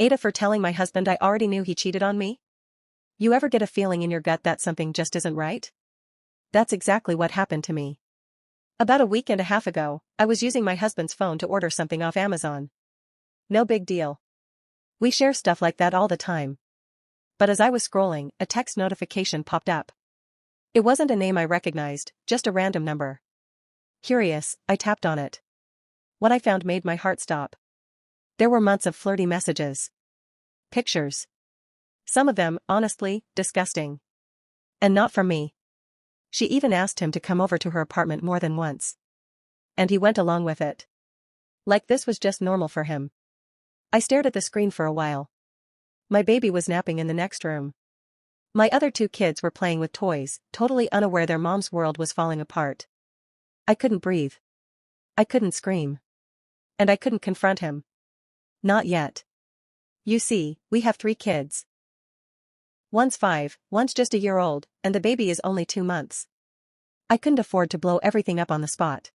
AITAH for telling my husband I already knew he cheated on me? You ever get a feeling in your gut that something just isn't right? That's exactly what happened to me. About a week and a half ago, I was using my husband's phone to order something off Amazon. No big deal. We share stuff like that all the time. But as I was scrolling, a text notification popped up. It wasn't a name I recognized, just a random number. Curious, I tapped on it. What I found made my heart stop. There were months of flirty messages. Pictures. Some of them, honestly, disgusting. And not from me. She even asked him to come over to her apartment more than once. And he went along with it. Like this was just normal for him. I stared at the screen for a while. My baby was napping in the next room. My other two kids were playing with toys, totally unaware their mom's world was falling apart. I couldn't breathe. I couldn't scream. And I couldn't confront him. Not yet. You see, we have 3 kids. One's 5, one's just a year old, and the baby is only 2 months. I couldn't afford to blow everything up on the spot.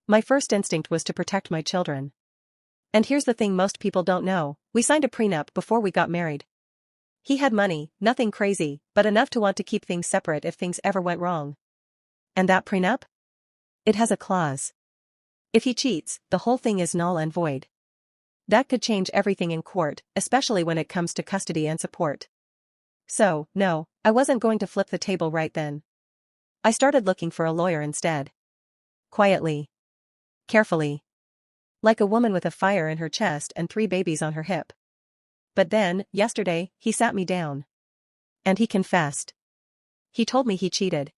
My first instinct was to protect my children. And here's the thing most people don't know, we signed a prenup before we got married. He had money, nothing crazy, but enough to want to keep things separate if things ever went wrong. And that prenup? It has a clause. If he cheats, the whole thing is null and void. That could change everything in court, especially when it comes to custody and support. So, no, I wasn't going to flip the table right then. I started looking for a lawyer instead. Quietly. Carefully. Like a woman with a fire in her chest and 3 babies on her hip. But then, yesterday, he sat me down. And he confessed. He told me he cheated.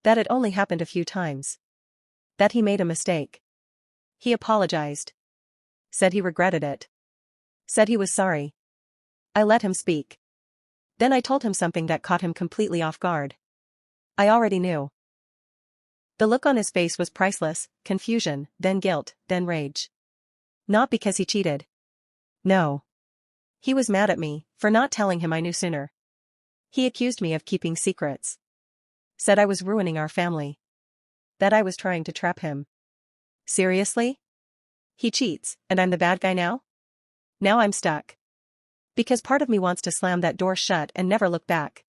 That it only happened a few times. That he made a mistake. He apologized. Said he regretted it. Said he was sorry. I let him speak. Then I told him something that caught him completely off guard. I already knew. The look on his face was priceless, confusion, then guilt, then rage. Not because he cheated. No. He was mad at me for not telling him I knew sooner. He accused me of keeping secrets. Said I was ruining our family. That I was trying to trap him. Seriously? He cheats, and I'm the bad guy now? Now I'm stuck. Because part of me wants to slam that door shut and never look back.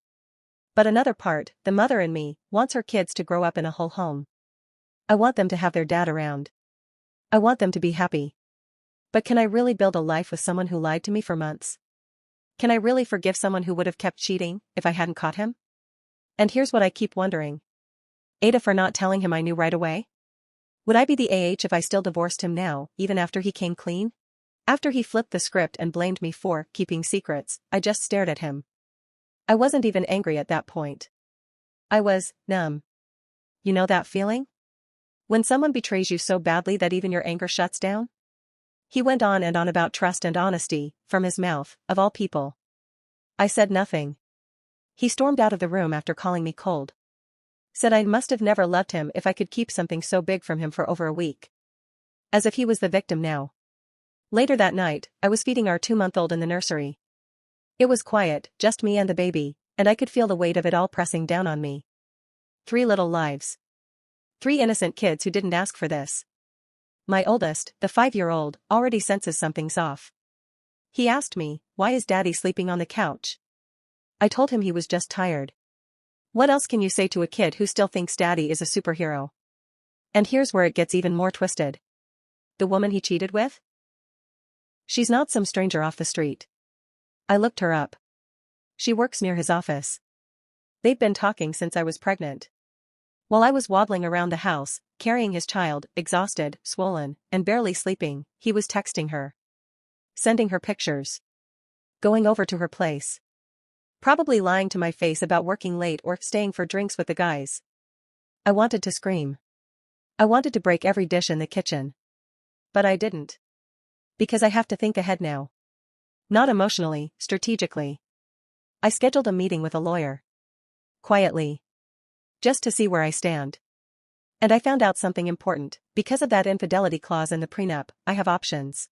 But another part, the mother in me, wants her kids to grow up in a whole home. I want them to have their dad around. I want them to be happy. But can I really build a life with someone who lied to me for months? Can I really forgive someone who would have kept cheating if I hadn't caught him? And here's what I keep wondering. AITAH for not telling him I knew right away? Would I be the if I still divorced him now, even after he came clean? After he flipped the script and blamed me for keeping secrets, I just stared at him. I wasn't even angry at that point. I was numb. You know that feeling? When someone betrays you so badly that even your anger shuts down? He went on and on about trust and honesty, from his mouth, of all people. I said nothing. He stormed out of the room after calling me cold. Said I must have never loved him if I could keep something so big from him for over a week. As if he was the victim now. Later that night, I was feeding our 2-month-old in the nursery. It was quiet, just me and the baby, and I could feel the weight of it all pressing down on me. 3 little lives. 3 innocent kids who didn't ask for this. My oldest, the 5-year-old, already senses something's off. He asked me, "Why is Daddy sleeping on the couch?" I told him he was just tired. What else can you say to a kid who still thinks Daddy is a superhero? And here's where it gets even more twisted. The woman he cheated with? She's not some stranger off the street. I looked her up. She works near his office. They've been talking since I was pregnant. While I was waddling around the house, carrying his child, exhausted, swollen, and barely sleeping, he was texting her. Sending her pictures. Going over to her place. Probably lying to my face about working late or staying for drinks with the guys. I wanted to scream. I wanted to break every dish in the kitchen. But I didn't. Because I have to think ahead now. Not emotionally, strategically. I scheduled a meeting with a lawyer. Quietly. Just to see where I stand. And I found out something important. Because of that infidelity clause in the prenup, I have options.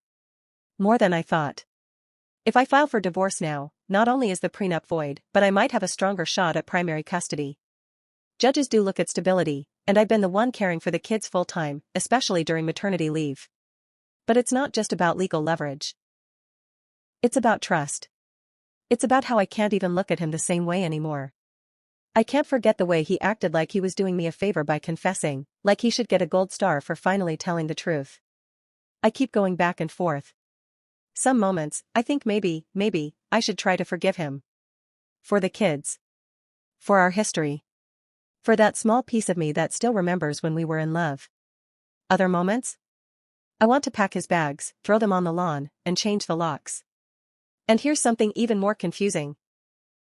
More than I thought. If I file for divorce now, not only is the prenup void, but I might have a stronger shot at primary custody. Judges do look at stability, and I've been the one caring for the kids full-time, especially during maternity leave. But it's not just about legal leverage. It's about trust. It's about how I can't even look at him the same way anymore. I can't forget the way he acted, like he was doing me a favor by confessing, like he should get a gold star for finally telling the truth. I keep going back and forth. Some moments, I think maybe, I should try to forgive him. For the kids. For our history. For that small piece of me that still remembers when we were in love. Other moments? I want to pack his bags, throw them on the lawn, and change the locks. And here's something even more confusing.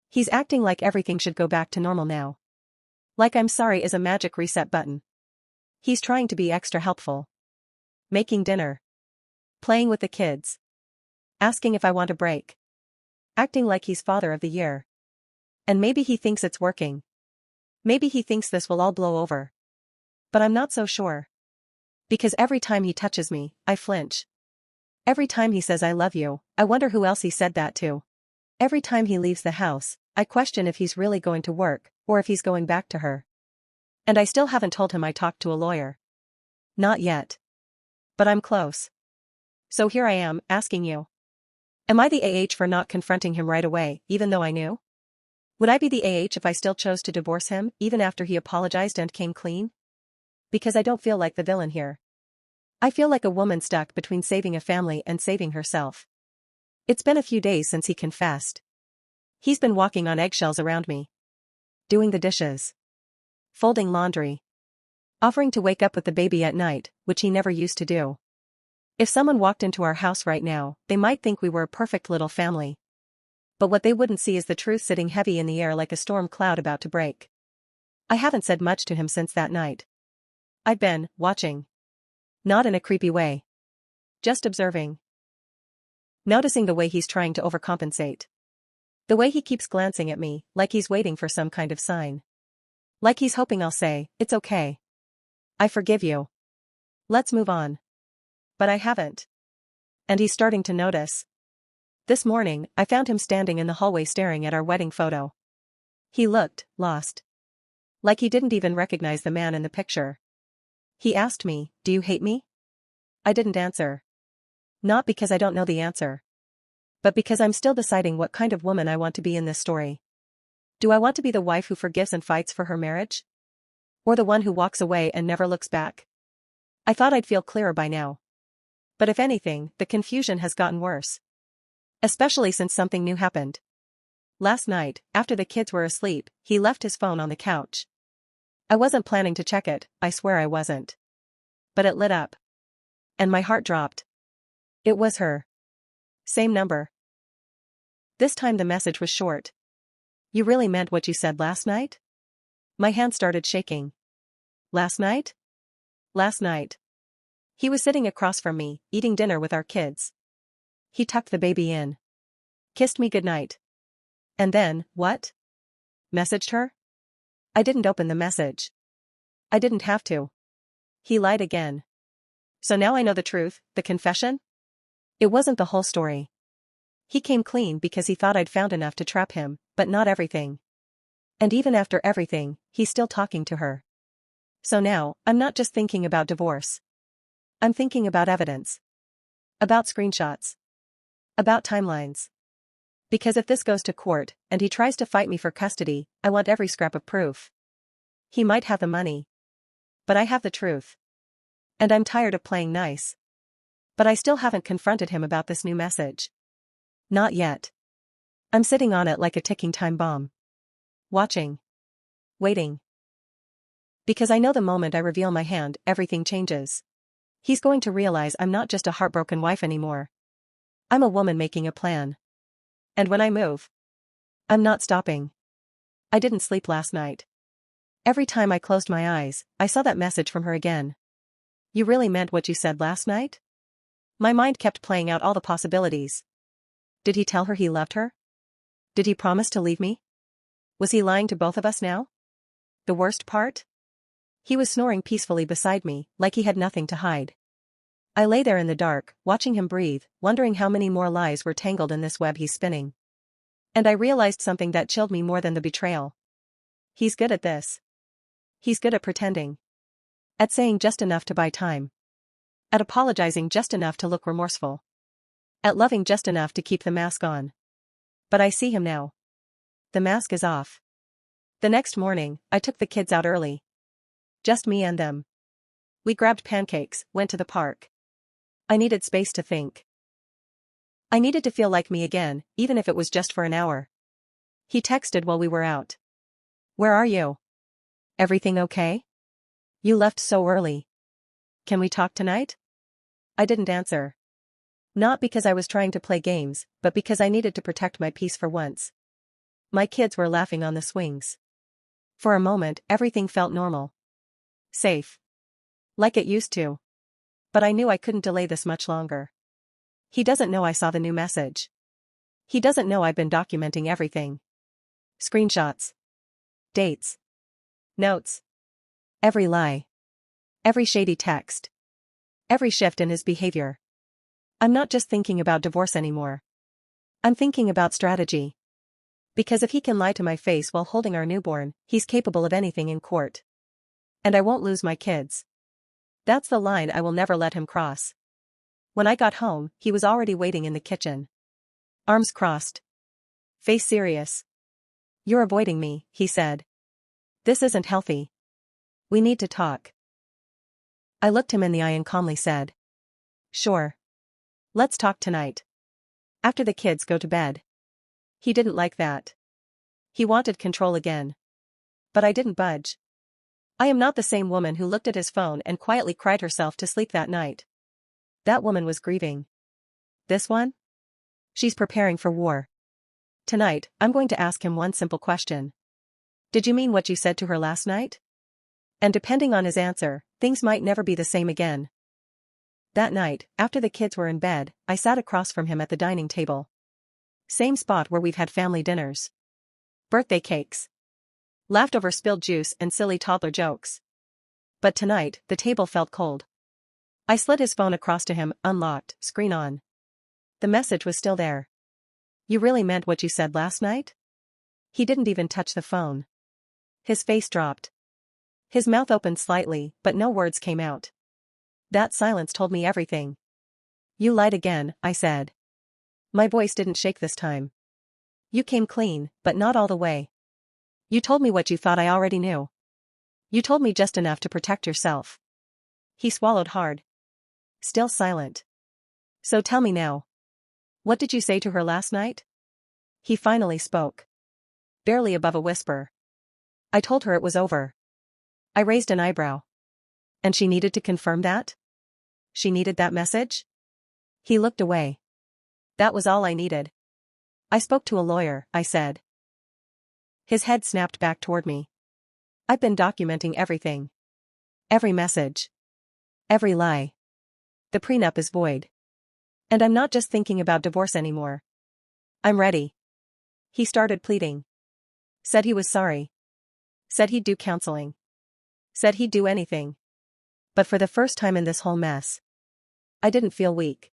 He's acting like everything should go back to normal now. Like I'm sorry is a magic reset button. He's trying to be extra helpful. Making dinner. Playing with the kids. Asking if I want a break. Acting like he's father of the year. And maybe he thinks it's working. Maybe he thinks this will all blow over. But I'm not so sure. Because every time he touches me, I flinch. Every time he says I love you, I wonder who else he said that to. Every time he leaves the house, I question if he's really going to work, or if he's going back to her. And I still haven't told him I talked to a lawyer. Not yet. But I'm close. So here I am, asking you. Am I the AH for not confronting him right away, even though I knew? Would I be the AH if I still chose to divorce him, even after he apologized and came clean? Because I don't feel like the villain here. I feel like a woman stuck between saving a family and saving herself. It's been a few days since he confessed. He's been walking on eggshells around me. Doing the dishes. Folding laundry. Offering to wake up with the baby at night, which he never used to do. If someone walked into our house right now, they might think we were a perfect little family. But what they wouldn't see is the truth sitting heavy in the air like a storm cloud about to break. I haven't said much to him since that night. I've been watching. Not in a creepy way. Just observing. Noticing the way he's trying to overcompensate. The way he keeps glancing at me, like he's waiting for some kind of sign. Like he's hoping I'll say, it's okay. I forgive you. Let's move on. But I haven't. And he's starting to notice. This morning, I found him standing in the hallway staring at our wedding photo. He looked lost. Like he didn't even recognize the man in the picture. He asked me, "Do you hate me?" I didn't answer. Not because I don't know the answer. But because I'm still deciding what kind of woman I want to be in this story. Do I want to be the wife who forgives and fights for her marriage? Or the one who walks away and never looks back? I thought I'd feel clearer by now. But if anything, the confusion has gotten worse. Especially since something new happened. Last night, after the kids were asleep, he left his phone on the couch. I wasn't planning to check it, I swear I wasn't. But it lit up. And my heart dropped. It was her. Same number. This time the message was short. You really meant what you said last night? My hand started shaking. Last night? Last night. He was sitting across from me, eating dinner with our kids. He tucked the baby in. Kissed me goodnight. And then, what? Messaged her? I didn't open the message. I didn't have to. He lied again. So now I know the truth, the confession? It wasn't the whole story. He came clean because he thought I'd found enough to trap him, but not everything. And even after everything, he's still talking to her. So now, I'm not just thinking about divorce. I'm thinking about evidence. About screenshots. About timelines. Because if this goes to court, and he tries to fight me for custody, I want every scrap of proof. He might have the money. But I have the truth. And I'm tired of playing nice. But I still haven't confronted him about this new message. Not yet. I'm sitting on it like a ticking time bomb. Watching. Waiting. Because I know the moment I reveal my hand, everything changes. He's going to realize I'm not just a heartbroken wife anymore. I'm a woman making a plan. And when I move, I'm not stopping. I didn't sleep last night. Every time I closed my eyes, I saw that message from her again. You really meant what you said last night? My mind kept playing out all the possibilities. Did he tell her he loved her? Did he promise to leave me? Was he lying to both of us now? The worst part? He was snoring peacefully beside me, like he had nothing to hide. I lay there in the dark, watching him breathe, wondering how many more lies were tangled in this web he's spinning. And I realized something that chilled me more than the betrayal. He's good at this. He's good at pretending. At saying just enough to buy time. At apologizing just enough to look remorseful. At loving just enough to keep the mask on. But I see him now. The mask is off. The next morning, I took the kids out early. Just me and them. We grabbed pancakes, went to the park. I needed space to think. I needed to feel like me again, even if it was just for an hour. He texted while we were out. Where are you? Everything okay? You left so early. Can we talk tonight? I didn't answer. Not because I was trying to play games, but because I needed to protect my peace for once. My kids were laughing on the swings. For a moment, everything felt normal. Safe. Like it used to. But I knew I couldn't delay this much longer. He doesn't know I saw the new message. He doesn't know I've been documenting everything. Screenshots. Dates. Notes. Every lie. Every shady text. Every shift in his behavior. I'm not just thinking about divorce anymore. I'm thinking about strategy. Because if he can lie to my face while holding our newborn, he's capable of anything in court. And I won't lose my kids. That's the line I will never let him cross. When I got home, he was already waiting in the kitchen. Arms crossed. Face serious. You're avoiding me, he said. This isn't healthy. We need to talk. I looked him in the eye and calmly said. Sure. Let's talk tonight. After the kids go to bed. He didn't like that. He wanted control again. But I didn't budge. I am not the same woman who looked at his phone and quietly cried herself to sleep that night. That woman was grieving. This one? She's preparing for war. Tonight, I'm going to ask him one simple question. Did you mean what you said to her last night? And depending on his answer, things might never be the same again. That night, after the kids were in bed, I sat across from him at the dining table. Same spot where we've had family dinners. Birthday cakes. Laughed over spilled juice and silly toddler jokes. But tonight, the table felt cold. I slid his phone across to him, unlocked, screen on. The message was still there. You really meant what you said last night? He didn't even touch the phone. His face dropped. His mouth opened slightly, but no words came out. That silence told me everything. You lied again, I said. My voice didn't shake this time. You came clean, but not all the way. You told me what you thought I already knew. You told me just enough to protect yourself. He swallowed hard. Still silent. So tell me now. What did you say to her last night? He finally spoke. Barely above a whisper. I told her it was over. I raised an eyebrow. And she needed to confirm that? She needed that message? He looked away. That was all I needed. I spoke to a lawyer, I said. His head snapped back toward me. I've been documenting everything. Every message. Every lie. The prenup is void. And I'm not just thinking about divorce anymore. I'm ready. He started pleading. Said he was sorry. Said he'd do counseling. Said he'd do anything. But for the first time in this whole mess, I didn't feel weak.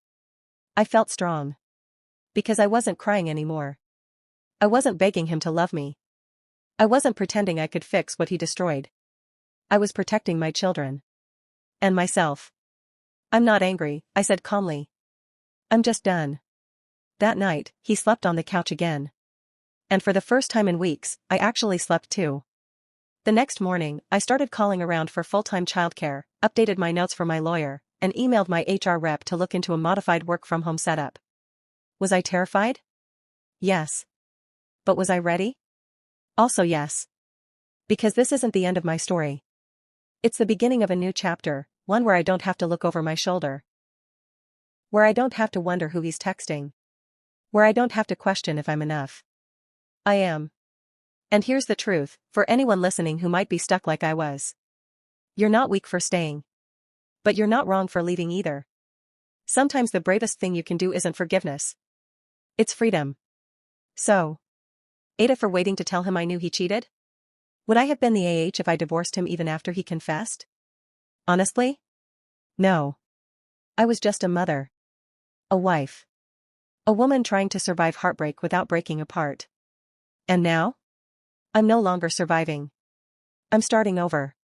I felt strong. Because I wasn't crying anymore. I wasn't begging him to love me. I wasn't pretending I could fix what he destroyed. I was protecting my children. And myself. I'm not angry, I said calmly. I'm just done. That night, he slept on the couch again. And for the first time in weeks, I actually slept too. The next morning, I started calling around for full-time childcare, updated my notes for my lawyer, and emailed my HR rep to look into a modified work-from-home setup. Was I terrified? Yes. But was I ready? Also yes. Because this isn't the end of my story. It's the beginning of a new chapter, one where I don't have to look over my shoulder. Where I don't have to wonder who he's texting. Where I don't have to question if I'm enough. I am. And here's the truth, for anyone listening who might be stuck like I was. You're not weak for staying. But you're not wrong for leaving either. Sometimes the bravest thing you can do isn't forgiveness. It's freedom. So. AITAH for waiting to tell him I knew he cheated? Would I have been the AH if I divorced him even after he confessed? Honestly? No. I was just a mother. A wife. A woman trying to survive heartbreak without breaking apart. And now? I'm no longer surviving. I'm starting over.